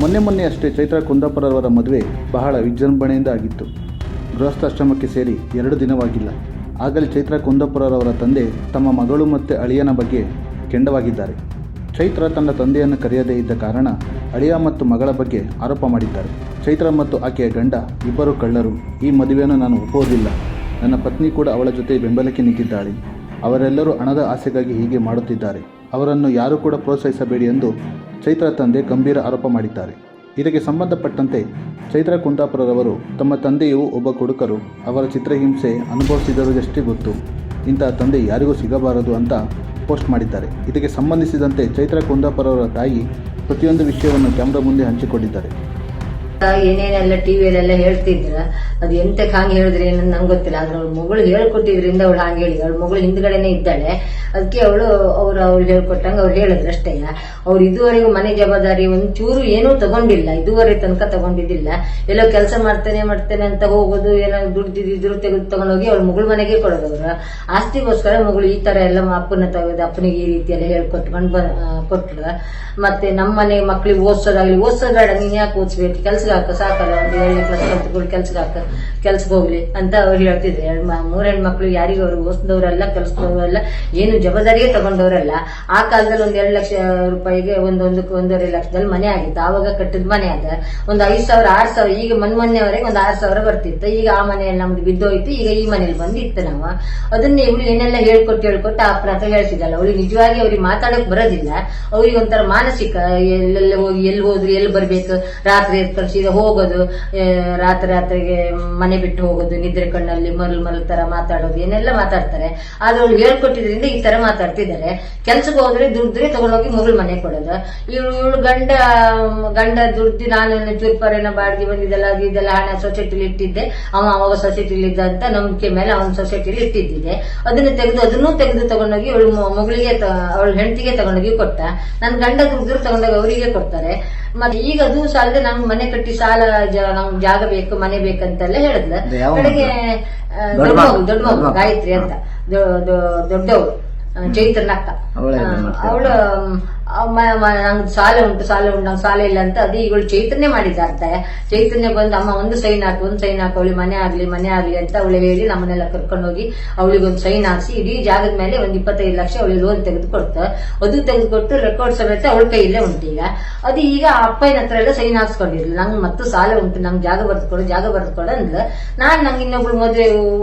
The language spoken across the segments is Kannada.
ಮೊನ್ನೆ ಅಷ್ಟೇ ಚೈತ್ರ ಕುಂದಾಪುರರವರ ಮದುವೆ ಬಹಳ ವಿಜೃಂಭಣೆಯಿಂದ ಆಗಿತ್ತು. ಗೃಹಸ್ಥಾಶ್ರಮಕ್ಕೆ ಸೇರಿ 2 ದಿನವಾಗಿಲ್ಲ. ಆಗಲೇ ಚೈತ್ರ ಕುಂದಾಪುರರವರ ತಂದೆ ತಮ್ಮ ಮಗಳು ಮತ್ತು ಅಳಿಯನ ಬಗ್ಗೆ ಕೆಂಡವಾಗಿದ್ದಾರೆ. ಚೈತ್ರ ತನ್ನ ತಂದೆಯನ್ನು ಕರೆಯದೇ ಇದ್ದ ಕಾರಣ ಅಳಿಯ ಮತ್ತು ಮಗಳ ಬಗ್ಗೆ ಆರೋಪ ಮಾಡಿದ್ದಾರೆ. ಚೈತ್ರ ಮತ್ತು ಆಕೆಯ ಗಂಡ ಇಬ್ಬರು ಕಳ್ಳರು. ಈ ಮದುವೆಯನ್ನು ನಾನು ಒಪ್ಪುವುದಿಲ್ಲ. ನನ್ನ ಪತ್ನಿ ಕೂಡ ಅವಳ ಜೊತೆ ಬೆಂಬಲಕ್ಕೆ ನಿಂತಿದ್ದಾಳೆ. ಅವರೆಲ್ಲರೂ ಹಣದ ಆಸೆಗಾಗಿ ಹೀಗೆ ಮಾಡುತ್ತಿದ್ದಾರೆ. ಅವರನ್ನು ಯಾರೂ ಕೂಡ ಪ್ರೋತ್ಸಾಹಿಸಬೇಡಿ ಎಂದು ಚೈತ್ರ ತಂದೆ ಗಂಭೀರ ಆರೋಪ ಮಾಡಿದ್ದಾರೆ. ಇದಕ್ಕೆ ಸಂಬಂಧಪಟ್ಟಂತೆ ಚೈತ್ರ ಕುಂದಾಪುರರವರು ತಮ್ಮ ತಂದೆಯು ಒಬ್ಬ ಕುಡುಕರು, ಅವರ ಚಿತ್ರಹಿಂಸೆ ಅನುಭವಿಸಿದವರಿಗಷ್ಟೇ ಗೊತ್ತು, ಇಂತಹ ತಂದೆ ಯಾರಿಗೂ ಸಿಗಬಾರದು ಅಂತ ಪೋಸ್ಟ್ ಮಾಡಿದ್ದಾರೆ. ಇದಕ್ಕೆ ಸಂಬಂಧಿಸಿದಂತೆ ಚೈತ್ರ ಕುಂದಾಪುರವರ ತಾಯಿ ಪ್ರತಿಯೊಂದು ವಿಷಯವನ್ನು ಕ್ಯಾಮ್ರಾ ಮುಂದೆ ಹಂಚಿಕೊಂಡಿದ್ದಾರೆ. ಏನೇನೆಲ್ಲ ಟಿವಿಯಲ್ಲೆಲ್ಲ ಹೇಳ್ತಿದ್ರ, ಅದು ಎಂತಕ್ಕೆ ಹಂಗೆ ಹೇಳಿದ್ರೆ ಏನಂತ ನಂಗೆ ಗೊತ್ತಿಲ್ಲ. ಆದ್ರೆ ಅವಳು ಮಗಳು ಹೇಳ್ಕೊಟ್ಟಿದ್ರಿಂದ ಅವಳು ಹಂಗೆ ಹೇಳಿದ. ಅವಳ ಮಗಳು ಹಿಂದ್ಗಡೆನೆ ಇದ್ದಾಳೆ. ಅದಕ್ಕೆ ಅವ್ರು ಹೇಳ್ಕೊಟ್ಟಂಗೆ ಅವ್ರು ಹೇಳಿದ್ರು ಅಷ್ಟೇ. ಅವ್ರು ಇದುವರೆಗೂ ಮನೆ ಜವಾಬ್ದಾರಿ ಒಂಚೂರು ಏನೂ ತಗೊಂಡಿಲ್ಲ, ಇದುವರೆ ತನಕ ತಗೊಂಡಿದ್ದಿಲ್ಲ. ಎಲ್ಲೋ ಕೆಲಸ ಮಾಡ್ತೇನೆ ಅಂತ ಹೋಗೋದು, ಏನೋ ದುಡ್ದಿದ್ರು ತೆಗೆದು ತಗೊಂಡೋಗಿ ಅವ್ಳ ಮಗಳ ಮನೆಗೆ ಕೊಡೋದವ್ರು. ಆಸ್ತಿಗೋಸ್ಕರ ಮಗಳು ಈ ತರ ಎಲ್ಲ ಅಪ್ಪನ ತೆಗೆದು ಅಪ್ಪನಿಗೆ ಈ ರೀತಿ ಎಲ್ಲ ಹೇಳ್ಕೊಟ್ಕೊಂಡು ಕೊಟ್ರು. ಮತ್ತೆ ನಮ್ಮ ಮನೆ ಮಕ್ಳಿಗೆ ಓದ್ಸೋದಾಗ್ಲಿ, ಓದ್ಸೋದಾಡ ನೀನ್ ಯಾಕೆ ಓದಿಸ್ಬೇಕು, ಕೆಲ್ಸಕ್ಕೆ ಹಾಕ ಸಾಕಲ್ಲ, ಒಂದು 7ನೇ ಕ್ಲಾಸ್ ಕಲ್ತ್ಕೊಂಡು ಕೆಲ್ಸಕ್ಕೆ ಹಾಕ, ಕೆಲ್ಸಕ್ಕೆ ಹೋಗ್ಲಿ ಅಂತ ಅವ್ರು ಹೇಳ್ತಿದ್ರು. 3 ಹೆಣ್ಮಕ್ಳು ಯಾರಿಗೂ ಅವ್ರು ಓದಿಸಿದವರಲ್ಲ, ಕೆಲಸದವರಲ್ಲ, ಏನು ಜವಾಬ್ದಾರಿಗೆ ತಗೊಂಡವರಲ್ಲ. ಆ ಕಾಲದಲ್ಲಿ 2 ಲಕ್ಷ ರೂಪಾಯಿಗೆ ಒಂದೂವರೆ ಲಕ್ಷದಲ್ಲಿ ಮನೆ ಆಗಿತ್ತು. ಆವಾಗ ಕಟ್ಟಿದ ಮನೆ ಅದ. ಒಂದು 5,000 6,000, ಈಗ ಮೊನ್ನೆವರೆಗೆ ಒಂದು 6,000 ಬರ್ತಿತ್ತು. ಈಗ ಆ ಮನೆಯಲ್ಲಿ ನಮ್ದು ಬಿದ್ದೋಯ್ತು. ಈಗ ಈ ಮನೇಲಿ ಬಂದು ಇತ್ತು. ನಾವು ಅದನ್ನ ಇವಳು ಏನೆಲ್ಲ ಹೇಳ್ಕೊಟ್ಟು ಅಪ್ಪನ ಹತ್ರ ಹೇಳ್ತಿದ್ದಲ್ಲ. ಅವಳಿಗೆ ನಿಜವಾಗಿ ಅವ್ರಿಗೆ ಮಾತಾಡಕ್ ಬರೋದಿಲ್ಲ. ಅವ್ರಿಗೆ ಒಂಥರ ಮಾನಸಿಕ, ಎಲ್ಲೆಲ್ಲ ಹೋಗಿ ಎಲ್ಲಿ ಹೋದ್ರು ಎಲ್ಲಿ ಬರ್ಬೇಕು, ರಾತ್ರಿ ಕಳ್ಸಿದ ಹೋಗೋದು, ರಾತ್ರಿಗೆ ಮನೆ ಬಿಟ್ಟು ಹೋಗೋದು, ನಿದ್ರೆ ಕಣ್ಣಲ್ಲಿ ಮರಳು ತರ ಮಾತಾಡೋದು, ಏನೆಲ್ಲ ಮಾತಾಡ್ತಾರೆ. ಆದ್ರೆ ಅವ್ಳು ಹೇಳ್ಕೊಟ್ಟಿದ್ರಿಂದ ಈ ತರ ಮಾತಾಡ್ತಿದ್ದಾರೆ. ಕೆಲ್ಸಕ್ಕೆ ಹೋದ್ರೆ ದುಡ್ದ್ರೆ ತಗೊಂಡೋಗಿ ಮಗಳು ಮನೆ ಕೊಡೋದು. ಇವಳು ಗಂಡ ದುಡ್ದು ನಾನು ಚೂರ್ಪರೇನ ಬಾಡಿಗೆ ಬಂದಿದ್ದೆಲ್ಲ ಇದೆಲ್ಲ ಹಣ ಸೊಸೈಟಿಲಿ ಇಟ್ಟಿದ್ದೆ, ಅವಾಗ ಸೊಸೈಟಿಲಿ ಇದ್ದ ಅಂತ ನಂಬಿಕೆ ಮೇಲೆ ಅವನ ಸೊಸೈಟಿಲಿ ಇಟ್ಟಿದ್ದಿದೆ. ಅದನ್ನು ತೆಗೆದು ತಗೊಂಡೋಗಿ ಅವಳು ಮಗಳಿಗೆ ಅವಳ ಹೆಂಡತಿಗೆ ತಗೊಂಡೋಗಿ ಕೊಟ್ಟ. ನನ್ನ ಗಂಡ ದುಡ್ಡು ತಗೊಂಡೋಗಿ ಅವರಿಗೆ ಕೊಡ್ತಾರೆ. ಮತ್ತೆ ಈಗ ಅದು ಸಾಲದೆ ನಮ್ಗೆ ಮನೆ ಕಟ್ಟಿ ಸಾಲ, ನಮ್ಗೆ ಜಾಗ ಬೇಕು, ಮನೆ ಬೇಕಂತೆಲ್ಲ ಹೇಳಿದ್ಲ. ಕಡೆಗೆ ದೊಡ್ಡ ಮಗು ಗಾಯತ್ರಿ ಅಂತ ದೊಡ್ಡವಳು, ಚೈತ್ರನ ಅಕ್ಕ, ಅವಳು ನಂಗೆ ಸಾಲ ಉಂಟು ನಂಗೆ ಸಾಲ ಇಲ್ಲ ಅಂತ ಅದು ಈಗಳು ಚೈತನ್ಯ ಮಾಡಿದ್ದಾರೆ. ಚೈತನ್ಯ ಬಂದು ಅಮ್ಮ ಒಂದು ಸೈನ್ ಹಾಕು ಅವಳಿ ಮನೆ ಆಗ್ಲಿ ಅಂತ ಅವಳು ಹೇಳಿ ನಮ್ಮನ್ನೆಲ್ಲ ಕರ್ಕೊಂಡೋಗಿ ಅವಳಿಗೊಂದು ಸೈನ್ ಹಾಕ್ಸಿ ಇಡೀ ಜಾಗದ ಮೇಲೆ ಒಂದು 25 ಲಕ್ಷ ಅವಳಿಗೆ ಲೋನ್ ತೆಗೆದುಕೊಡ್ತ. ಅದು ತೆಗೆದುಕೊಟ್ಟು ರೆಕಾರ್ಡ್ ಸಮೇತ ಅವಳ ಕೈಯಲ್ಲೇ ಉಂಟು. ಈಗ ಅದು ಈಗ ಅಪ್ಪನ ಹತ್ರ ಎಲ್ಲ ಸೈನ್ ಹಾಕ್ಸ್ಕೊಂಡಿರ್ಲಿಲ್ಲ. ನಂಗೆ ಮತ್ತು ಸಾಲ ಉಂಟು, ನಮ್ಗೆ ಜಾಗ ಬರೆದುಕೊಡು ಅಂದ್ಲು. ನಂಗೆ ಇನ್ನೊಬ್ಳು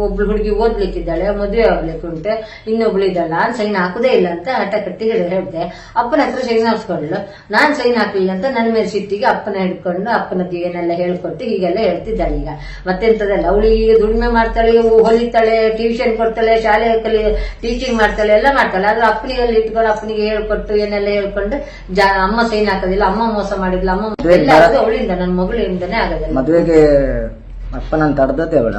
ಒಬ್ಳು ಹುಡುಗಿ ಓದ್ಲಿಕ್ಕಿದ್ದಾಳೆ, ಮದುವೆ ಆಗ್ಲಿಕ್ಕೆ ಉಂಟು, ಇನ್ನೊಬ್ಳು ಇದ್ದಾಳ, ನಾನ್ ಸೈನ್ ಹಾಕುದೇ ಇಲ್ಲ ಅಂತ ಹಠ ಕಟ್ಟಿ ಹೇಳ್ದೆ. ಅಪ್ಪನ ಹತ್ರ ಸೈನ್ ಹಾಕ್ಸ್ಕೊಳ್ಳು, ನಾನ್ ಸೈನ್ ಹಾಕ್ಲಿಲ್ಲ ಅಂತ ನನ್ನ ಮೇಲೆ ಸಿಟ್ಟಿಗೆ ಅಪ್ಪನ ಹಿಡ್ಕೊಂಡು ಅಪ್ಪನದ್ದು ಏನೆಲ್ಲ ಹೇಳ್ಕೊಟ್ಟು ಹೀಗೆಲ್ಲ ಹೇಳ್ತಿದ್ದಾಳೆ. ಈಗ ಮತ್ತೆಂತದಲ್ಲ, ಅವಳಿಗೆ ಈಗ ದುಡಿಮೆ ಮಾಡ್ತಾಳೆ, ಹೊಲಿತಾಳೆ, ಟ್ಯೂಷನ್ ಕೊಡ್ತಾಳೆ, ಶಾಲೆ ಟೀಚಿಂಗ್ ಮಾಡ್ತಾಳೆ, ಎಲ್ಲ ಮಾಡ್ತಾಳೆ. ಆದ್ರೆ ಅಪ್ಪನಿಗೆ ಅಲ್ಲಿ ಇಟ್ಕೊಂಡು ಅಪ್ಪನಿಗೆ ಹೇಳ್ಕೊಟ್ಟು ಏನೆಲ್ಲ ಹೇಳ್ಕೊಂಡು ಅಮ್ಮ ಸೈನ್ ಹಾಕೋದಿಲ್ಲ, ಅಮ್ಮ ಮೋಸ ಮಾಡಿದ್ಲ, ಅಮ್ಮ ಎಲ್ಲ ಅವಳಿಂದ, ನನ್ನ ಮಗಳಿಂದನೇ ಆಗೋದಿಲ್ಲ. ಮದುವೆಗೆ ಅಪ್ಪನ ತಡೆದದ್ದೇ ಅವಳ,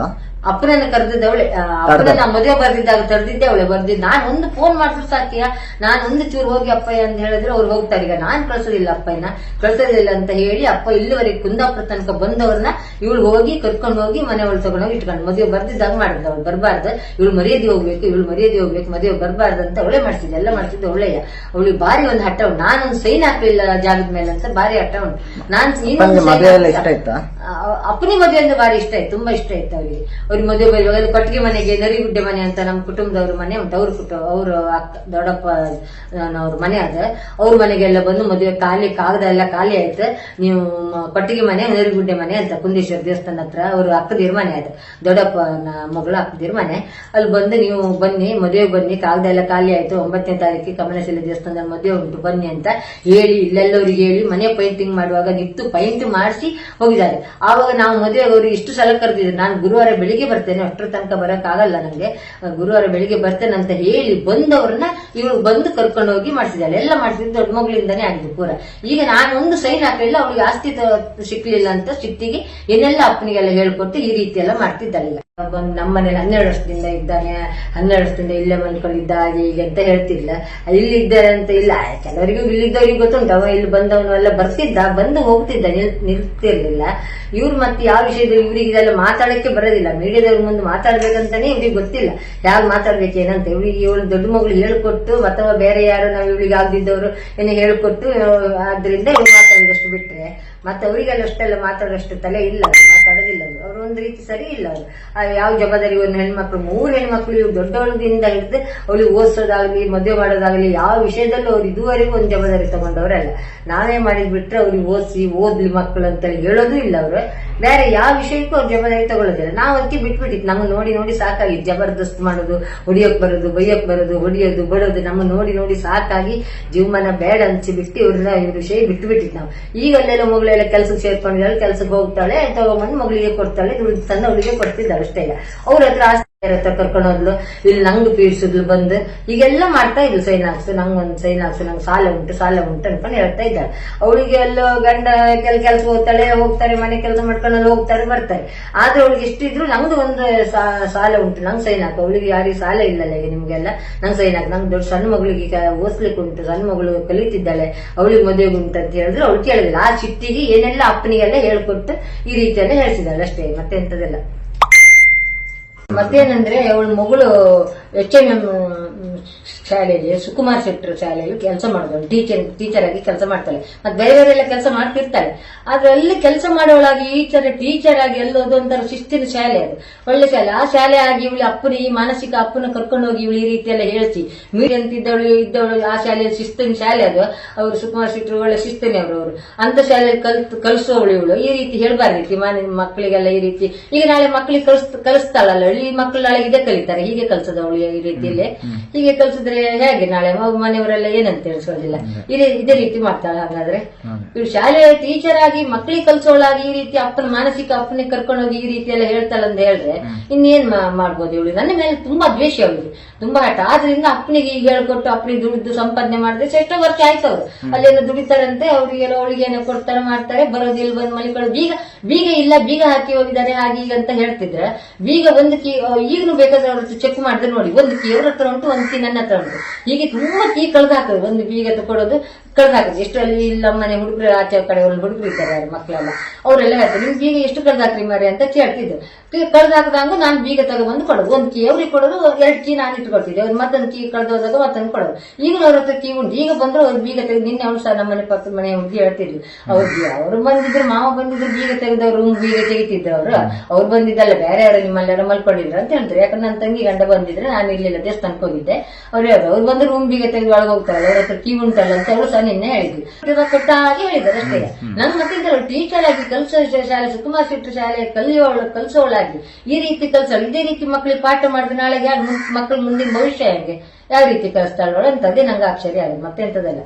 ಅಪ್ಪನನ್ನ ಕರೆದಿದ್ದವಳೆ, ಅಪ್ಪನ ಮದುವೆ ಬರ್ದಿದ್ದಾಗ ತಡೆದಿದ್ದೆ ಅವಳೆ ಬರ್ದಿದ್ದು. ನಾನು ಒಂದು ಫೋನ್ ಮಾಡಿದ್ರು ಸಾಕಿಯ, ನಾನು ಒಂದು ಚೂರು ಹೋಗಿ ಅಪ್ಪಯ್ಯ ಅಂತ ಹೇಳಿದ್ರೆ ಅವ್ರು ಹೋಗ್ತಾರೆ. ಈಗ ನಾನ್ ಕಳ್ಸೋದಿಲ್ಲ, ಅಪ್ಪಯ್ಯನ ಕಳ್ಸೋದಿಲ್ಲ ಅಂತ ಹೇಳಿ ಅಪ್ಪ ಇಲ್ಲಿವರೆಗೆ ಕುಂದಾಪುರ ತನಕ ಬಂದವ್ರನ್ನ ಇವಳು ಹೋಗಿ ಕರ್ಕೊಂಡು ಹೋಗಿ ಮನೆ ಒಳಗೆ ತಗೊಂಡೋಗಿ ಇಟ್ಕೊಂಡು ಮದುವೆ ಬರ್ದಿದ್ದಾಗ ಮಾಡಿದ್ಲು. ಅವಳು ಬರಬಾರ್ದು, ಇವಳು ಮರ್ಯಾದೆ ಹೋಗ್ಬೇಕು, ಮದುವೆ ಬರಬಾರ್ದು ಅಂತ ಅವಳೇ ಮಾಡ್ತಿದ್ದೆ, ಎಲ್ಲ ಮಾಡ್ತಿದ್ದೆ ಒಳ್ಳೆಯ. ಅವಳಿಗೆ ಬಾರಿ ಒಂದು ಹಠ ಉಂಟು. ನಾನೊಂದು ಸೈನ್ ಹಾಕಲಿಲ್ಲ ಜಾಗದ ಮೇಲೆ ಅಂತ ಬಾರಿ ಹಠ ಉಂಟು. ಅಪ್ಪನಿಗೆ ಮದುವೆ ಅಂದ್ರೆ ಬಾರಿ ಇಷ್ಟ ಆಯ್ತು, ತುಂಬಾ ಇಷ್ಟ ಆಯ್ತು ಅವರಿಗೆ. ಅವ್ರಿಗೆ ಮದುವೆ ಬರುವಾಗ ಕೊಟ್ಟಿಗೆ ಮನೆಗೆ ನರಿಗುಡ್ಡೆ ಮನೆ ಅಂತ ನಮ್ಮ ಕುಟುಂಬದವ್ರ ಮನೆ ಉಂಟು. ಅವ್ರ ದೊಡ್ಡಪ್ಪ ಅವ್ರ ಮನೆ ಅದ. ಅವ್ರ ಮನೆಗೆಲ್ಲ ಬಂದು ಮದುವೆ ಕಾಗದ ಎಲ್ಲ ಖಾಲಿ ಆಯ್ತು. ನೀವು ಕೊಟ್ಟಿಗೆ ಮನೆ ನರಿಗುಡ್ಡೆ ಮನೆ ಅಂತ ಕುಂದೇಶ್ವರ ದೇವಸ್ಥಾನ ಹತ್ರ ಅವ್ರ ಅಕ್ಕದಿರ್ ಮನೆ ಆಯ್ತು, ದೊಡ್ಡಪ್ಪ ಮಗಳು ಅಕ್ಕದಿರ್ ಮನೆ. ಅಲ್ಲಿ ಬಂದು ನೀವು ಬನ್ನಿ, ಮದುವೆ ಬನ್ನಿ, ಕಾಗದ ಎಲ್ಲ ಖಾಲಿ ಆಯ್ತು, 9ನೇ ತಾರೀಕಿಗೆ ಕಮಲಶಿಲೆ ದೇವಸ್ಥಾನದಲ್ಲಿ ಮದುವೆ ಉಂಟು ಬನ್ನಿ ಅಂತ ಹೇಳಿ ಇಲ್ಲೆಲ್ಲವ್ರಿಗೆ ಹೇಳಿ ಮನೆ ಪೈಂಟಿಂಗ್ ಮಾಡುವಾಗ ನಿಂತು ಪೈಂಟ್ ಮಾಡಿಸಿ ಹೋಗಿದ್ದಾರೆ. ಆವಾಗ ನಾವು ಮದುವೆಗೆ ಅವ್ರಿಗೆ ಇಷ್ಟು ಸಲ ಕರೆದಿದ್ರು. ನಾನು ಗುರುವಾರ ಬೆಳಿಗ್ಗೆ ಬರ್ತೇನೆ, ಅಷ್ಟರ ತನಕ ಬರಕ್ ಆಗಲ್ಲ ನಂಗೆ, ಗುರುವಾರ ಬೆಳಿಗ್ಗೆ ಬರ್ತೇನೆ ಅಂತ ಹೇಳಿ ಬಂದವ್ರನ್ನ ಇವಳು ಬಂದು ಕರ್ಕೊಂಡು ಹೋಗಿ ಮಾಡ್ತಿದ್ದಾಳೆ. ಎಲ್ಲ ಮಾಡ್ತಿದ್ದು ದೊಡ್ಡ ಮಗಳಿಂದಾನೇ ಆಗಿದ್ದು ಪೂರ. ಈಗ ನಾನು ಒಂದು ಸೈನ್ ಹಾಕಲಿಲ್ಲ, ಅವಳಿಗೆ ಆಸ್ತಿ ಸಿಕ್ಲಿಲ್ಲ ಅಂತ ಸಿಟ್ಟಿಗೆ ಏನೆಲ್ಲ ಅಪ್ಪನಿಗೆಲ್ಲ ಹೇಳ್ಕೊಟ್ಟು ಈ ರೀತಿ ಎಲ್ಲ ಮಾಡ್ತಿದ್ದಾಳೆ. ಈಗ ಬಂದು ನಮ್ಮನೇಲಿ 12 ವರ್ಷದಿಂದ ಇದ್ದಾನೆ, 12 ವರ್ಷದಿಂದ ಇಲ್ಲೇ ಮನ್ಕೊಂಡಿದ್ದ ಹಾಗೆ ಹೀಗೆ ಅಂತ ಹೇಳ್ತಿಲ್ಲ. ಇಲ್ಲಿ ಇದ್ದಾರೆ ಅಂತ ಇಲ್ಲ, ಕೆಲವರಿಗೂ ಇಲ್ಲಿದ್ದವ್ರಿಗೆ ಗೊತ್ತುಂಟು. ಅವ ಇಲ್ಲಿ ಬಂದವನು ಎಲ್ಲ ಬರ್ತಿದ್ದ, ಬಂದು ಹೋಗ್ತಿದ್ದ, ನಿಲ್ತಿರ್ಲಿಲ್ಲ. ಇವ್ರು ಮತ್ತೆ ಯಾವ ವಿಷಯದಲ್ಲಿ ಇವ್ರಿಗೆ ಇದೆಲ್ಲ ಮಾತಾಡಕ್ಕೆ ಬರೋದಿಲ್ಲ. ಮೀಡಿಯಾದವ್ರ ಮುಂದೆ ಮಾತಾಡ್ಬೇಕಂತಾನೆ ಇವ್ರಿಗೆ ಗೊತ್ತಿಲ್ಲ ಯಾರು ಮಾತಾಡ್ಬೇಕು ಏನಂತ. ಇವಳಿಗೆ ಇವಳು ದೊಡ್ಡ ಮಗಳು ಹೇಳ್ಕೊಟ್ಟು ಅಥವಾ ಬೇರೆ ಯಾರು ನಾವು ಇವಳಿಗೆ ಆಗದಿದ್ದವರು ಏನೋ ಹೇಳ್ಕೊಟ್ಟು ಆದ್ರಿಂದ ಇವಳು ಮಾತಾಡಿದಷ್ಟು ಬಿಟ್ರೆ ಮತ್ತೆ ಅವರಿಗೆಲ್ಲ ಅಷ್ಟೆಲ್ಲ ಮಾತಾಡೋಷ್ಟು ತಲೆ ಇಲ್ಲ, ಮಾತಾಡೋದಿಲ್ಲ ಅವ್ರು ಒಂದ್ ರೀತಿ ಸರಿ ಇಲ್ಲ. ಅವ್ರು ಯಾವ ಜವಾಬ್ದಾರಿ ಒಂದು ಹೆಣ್ಮಕ್ಳು 3 ಹೆಣ್ಮಕ್ಳು ಇವ್ರು ದೊಡ್ಡವಳದಿಂದ ಹಿಡಿದು ಅವಳಿಗೆ ಓದಿಸೋದಾಗ್ಲಿ ಮದುವೆ ಮಾಡೋದಾಗ್ಲಿ ಯಾವ ವಿಷಯದಲ್ಲೂ ಅವ್ರು ಇದುವರೆಗೂ ಒಂದು ಜವಾಬ್ದಾರಿ ತಗೊಂಡವ್ರಲ್ಲ. ನಾವೇ ಮಾಡಿದ್ ಬಿಟ್ರೆ ಅವ್ರಿಗೆ ಓದ್ಲಿ ಮಕ್ಕಳು ಅಂತ ಹೇಳೋದು ಇಲ್ಲ. ಅವ್ರು ಬೇರೆ ಯಾವ ವಿಷಯಕ್ಕೂ ಅವ್ರು ಜವಾಬ್ದಾರಿ ತಗೊಳ್ಳೋದಿಲ್ಲ. ನಾವ್ ಅದಕ್ಕೆ ಬಿಟ್ಬಿಟ್ಟಿತ್ತು. ನಮ್ಗೆ ನೋಡಿ ನೋಡಿ ಸಾಕಾಗಿ ಜಬರ್ದಸ್ತ್ ಮಾಡೋದು, ಹೊಡಿಯೋಕ್ ಬರೋದು, ಬೈಯಕ್ ಬರೋದು, ಹೊಡಿಯೋದು ಬಡೋದು ನಮ್ಮ ನೋಡಿ ನೋಡಿ ಸಾಕಾಗಿ ಜೀವಮಾನ ಬೇಡ ಅನ್ಸಿಬಿಟ್ಟು ಇವ್ರ ವಿಷಯ ಬಿಟ್ಬಿಟ್ಟಿತ್ತು ನಾವು. ಈಗ ಅಲ್ಲೆಲ್ಲ ಮಗಳೆಲ್ಲ ಕೆಲ್ಸಕ್ಕೆ ಸೇರ್ಕೊಂಡಿದ್ದಾಳೆ, ಕೆಲ್ಸಕ್ಕೆ ಹೋಗ್ತಾಳೆ, ತಗೊಂಬಂದು ಮಗಳಿಗೆ ಕೊಡ್ತಾಳೆ, ದುಡ್ಡು ತಂದು ಅವಳಿಗೆ ಕೊಡ್ತಿದ್ದಾಳೆ ಅಷ್ಟೇ. ಅವ್ರ ಹತ್ರ ಆಸ್ತಿ ಹತ್ರ ಕರ್ಕೊಂಡು ಹೋದ್ಲು, ಇಲ್ಲಿ ನಂಗೆ ಪೀಡಿಸಿದ್ಲು ಬಂದು ಈಗೆಲ್ಲ ಮಾಡ್ತಾ ಇದ್ಲು. ಸೈನ್ ಹಾಕ್ಸು, ನಂಗೊಂದು ಸೈನ್ ಹಾಕ್ಸು, ನಂಗೆ ಸಾಲ ಉಂಟು ಅನ್ಕೊಂಡು ಹೇಳ್ತಾ ಇದ್ದಾಳೆ. ಅವಳಿಗೆ ಎಲ್ಲ ಗಂಡ ಕೆಲ್ಸ ಹೋಗ್ತಾರೆ, ಮನೆ ಕೆಲಸ ಮಾಡ್ಕೊಂಡು ಹೋಗ್ತಾರೆ ಬರ್ತಾರೆ. ಆದ್ರೆ ಅವಳಿಗೆ ಎಷ್ಟಿದ್ರು ನಂದು ಒಂದು ಸಾಲ ಉಂಟು, ನಂಗೆ ಸೈನ್ ಹಾಕು. ಅವಳಿಗೆ ಯಾರಿಗೆ ಸಾಲ ಇಲ್ಲಲ್ಲ ಈಗ ನಿಮ್ಗೆಲ್ಲ, ನಂಗೆ ಸೈನ್ ಹಾಕು. ನಂಗೆ ದೊಡ್ಡ ಸಣ್ಣ ಮಗಳಿಗೆ ಓದಿಸ್ಲಿಕ್ಕೆ ಉಂಟು, ಸಣ್ಣ ಮಗಳು ಕಲಿತಿದ್ದಾಳೆ, ಅವಳಿಗೆ ಮದುವೆಗೆ ಉಂಟು ಅಂತ ಹೇಳಿದ್ರೆ ಅವಳು ಕೇಳಿದಿಲ್ಲ. ಆ ಚಿಟ್ಟಿಗೆ ಏನೆಲ್ಲ ಅಪ್ಪನಿಗೆಲ್ಲ ಹೇಳ್ಕೊಟ್ಟು ಈ ರೀತಿಯೆಲ್ಲ ಹೇಳ್ತಿದ್ದಾಳೆ ಅಷ್ಟೇ, ಮತ್ತೆ ಎಂತದೆಲ್ಲ. ಮತ್ತೇನಂದ್ರೆ ಅವಳ ಮಗಳು HMM ಶಾಲೆಯಲ್ಲಿ ಸುಕುಮಾರ್ ಶೆಟ್ಟರ್ ಶಾಲೆಯಲ್ಲಿ ಕೆಲಸ ಮಾಡೋದು, ಟೀಚರ್ ಆಗಿ ಕೆಲಸ ಮಾಡ್ತಾಳೆ. ಮತ್ತೆ ಬೇರೆ ಬೇರೆ ಎಲ್ಲ ಕೆಲಸ ಮಾಡ್ತಿರ್ತಾಳೆ. ಆದ್ರೆ ಅಲ್ಲಿ ಕೆಲಸ ಮಾಡೋಳಾಗಿ ಟೀಚರ್ ಆಗಿ ಎಲ್ಲೋದು ಒಂಥರ ಶಿಸ್ತಿನ ಶಾಲೆ, ಅದು ಒಳ್ಳೆ ಶಾಲೆ. ಆ ಶಾಲೆ ಆಗಿ ಇವಳು ಈ ಮಾನಸಿಕ ಅಪ್ಪನ ಕರ್ಕೊಂಡು ಹೋಗಿ ಇವಳು ಈ ರೀತಿ ಎಲ್ಲ ಹೇಳಿಸಿ ಮೀಡಿ ಅಂತಿದ್ದವಳು ಆ ಶಾಲೆಯಲ್ಲಿ ಶಿಸ್ತಿನ ಶಾಲೆ ಅದು. ಅವರು ಸುಕುಮಾರ್ ಶೆಟ್ಟರ್ ಒಳ್ಳೆ ಶಿಸ್ತಿನಿ ಅವರು ಅಂತ ಶಾಲೆಯಲ್ಲಿ ಕಲಿಸೋವಳು ಇವಳು. ಈ ರೀತಿ ಹೇಳ್ಬಾರ್ದು ಮಕ್ಕಳಿಗೆಲ್ಲ ಈ ರೀತಿ. ಈಗ ನಾಳೆ ಮಕ್ಕಳಿಗೆ ಕಲಿಸ್ತಾಳಲ್ಲ ಈ ಮಕ್ಕಳು ನಾಳೆ ಇದೇ ಕಲಿತಾರೆ, ಹೀಗೆ ಕಲ್ಸದ ಅವಳು ಈ ರೀತಿಯಲ್ಲಿ. ಹೀಗೆ ಕಲ್ಸಿದ್ರೆ ಹೇಗೆ ನಾಳೆ ಮನೆಯವರೆಲ್ಲ ಏನಂತ ತಿಳಿಸೋದಿಲ್ಲ, ಇದೇ ರೀತಿ ಮಾಡ್ತಾಳೆ. ಹಾಗಾದ್ರೆ ಇವಳು ಶಾಲೆ ಟೀಚರ್ ಆಗಿ ಮಕ್ಕಳಿಗೆ ಕಲ್ಸೋಳಾಗಿ ಈ ರೀತಿ ಅಪ್ಪನ ಮಾನಸಿಕ ಅಪ್ಪನಿಗೆ ಕರ್ಕೊಂಡೋಗಿ ಈ ರೀತಿ ಎಲ್ಲ ಹೇಳ್ತಾಳಂತ ಹೇಳಿದ್ರೆ ಇನ್ನೇನ್ ಮಾಡ್ಬೋದು ಇವಳು. ನನ್ನ ಮೇಲೆ ತುಂಬಾ ದ್ವೇಷ ಅವಳಿಗೆ, ತುಂಬಾ ಹಠ. ಆದ್ರಿಂದ ಅಪ್ಪನಿಗೆ ಈಗ ಹೇಳ್ಕೊಟ್ಟು ಅಪ್ಪನಿಗೆ ದುಡಿದು ಸಂಪಾದನೆ ಮಾಡಿದ್ರೆ ಎಷ್ಟೋ ವರ್ಷ ಆಯ್ತು. ಅವ್ರು ಅಲ್ಲೆಲ್ಲ ದುಡಿತಾರಂತೆ, ಅವ್ರಿಗೆಲ್ಲ ಅವಳಿಗೇನೋ ಕೊಡ್ತಾರೆ ಮಾಡ್ತಾರೆ, ಬರೋದಿಲ್ಲ ಬಂದ್ ಮಲಿಕೊಳ್ಳೋದು. ಬೀಗ ಇಲ್ಲ, ಬೀಗ ಹಾಕಿ ಹೋಗಿದ್ದಾರೆ ಹಾಗೆ ಈಗ ಅಂತ ಹೇಳ್ತಿದ್ರೆ ಬೀಗ ಒಂದು ಕೀ ಈಗಲೂ ಬೇಕಾದ್ರೆ ಅವ್ರ ಚೆಕ್ ಮಾಡಿದ್ರೆ ನೋಡಿ, ಒಂದು ಕೀ ಅವ್ರ ಹತ್ರ ಉಂಟು, ಒಂದು ಕೀ ನನ್ನ ಹತ್ರ ಉಂಟು. ಹೀಗೆ ತುಂಬಾ ಕೀ ಕಳ್ದಾಕೋದು, ಒಂದು ಬೀಗ ತಗೊಳ್ಳೋದು ಕಳ್ದಾಕೋದು. ಎಷ್ಟು ಅಲ್ಲಿ ಇಲ್ಲ ಮನೆ ಹುಡುಗರು ಆಚೆ ಕಡೆ ಒಂದು ಹುಡುಗರು ಇದ್ದಾರೆ ಮಕ್ಕಳೆಲ್ಲ, ಅವರೆಲ್ಲ ಹೇಳ್ತಾರೆ ನಿಮ್ ಬೀಗ ಎಷ್ಟು ಕಳ್ದಾಕ್ರಿ ಮಾರಿ ಅಂತ ಕೇಳ್ತಿದ್ರು. ಕಳ್ದಾಕದಂಗ ನಾನು ಬೀಗ ತಗೊಬಂದು ಕೊಡೋದು, ಒಂದು ಕೀ ಅವ್ರಿಗೆ ಕೊಡೋದು, 2 ಕೀ ನಾನು ಇಟ್ಕೊಳ್ತಿದ್ದೆ. ಅವ್ರು ಮತ್ತೊಂದು ಕೀ ಕಳ್ದೋದಾಗ ಮತ್ತೊಂದು ಕೊಡೋದು. ಈಗ ಅವ್ರ ಹತ್ರ ಕೀ ಉಂಟು, ಈಗ ಬಂದ್ರು ಅವ್ರು ಬೀಗ ತೆಗೆದು. ನಿನ್ನೆ ಅವ್ರು ಸಹ ನಮ್ಮ ಮನೆ ಪಕ್ಕದ ಮನೆ ಹುಡುಗಿ ಹೇಳ್ತಿದ್ರು, ಅವ್ರು ಬಂದಿದ್ರು, ಮಾವ ಬಂದಿದ್ರು, ಬೀಗ ತೆಗೆದವ್ರು ಬೀಗ ತೆಗಿತಿದ್ರು. ಅವ್ರು ಬಂದಿದ್ದಲ್ಲ ಬೇರೆ ಯಾರು ನಿಮ್ಮಲ್ಲೆಲ್ಲ ಮಲ್ಕೊಂಡಿದ್ರು ಅಂತ ಹೇಳ್ತಾರೆ. ಯಾಕಂದ್ರೆ ನನ್ನ ತಂಗಿ ಗಂಡ ಬಂದಿದ್ರೆ ನಾನು ಇರ್ಲಿಲ್ಲ, ದೇವಸ್ಥಾನಕ್ಕೆ ಹೋಗಿದ್ದೆ. ಅವ್ರು ಬಂದು ರೂಮ್ ಬೀಗ ತೆಗೆದು ಒಳಗೆ ಹೋಗ್ತಾರೆ, ಅವ್ರ ಹತ್ರ ಕೀ ಉಂಟಲ್ಲ ಅಂತ ಅವರು ಸಹ ನಿನ್ನೆ ಹೇಳಿದ್ರು, ಕೊಟ್ಟ ಹಾಗೆ ಹೇಳಿದ್ದಾರೆ ಅಷ್ಟೇ. ನನ್ ಮತ್ತೆ ಟೀಚರ್ ಆಗಿ ಕಲ್ಸೋ ಶಾಲೆ ಸುಕುಮಾರ್ ಶೆಟ್ಟರ್ ಶಾಲೆ ಕಲ್ಸೋಳಾಗಿ ಈ ರೀತಿ ಕಲ್ಸೋಳು. ಇದೇ ರೀತಿ ಮಕ್ಕಳಿಗೆ ಪಾಠ ಮಾಡಿದ್ರೆ ನಾಳೆಗೆ ಮಕ್ಕಳ ಮುಂದಿನ ಭವಿಷ್ಯ ಹೆಂಗೆ ಯಾವ ರೀತಿ ಕಲಿಸ್ತಾಳೋಳು ಅಂತದೇ ನಂಗೆ ಆಶ್ಚರ್ಯ ಆಗಿದೆ, ಮತ್ತೆ ಎಂತದಲ್ಲ.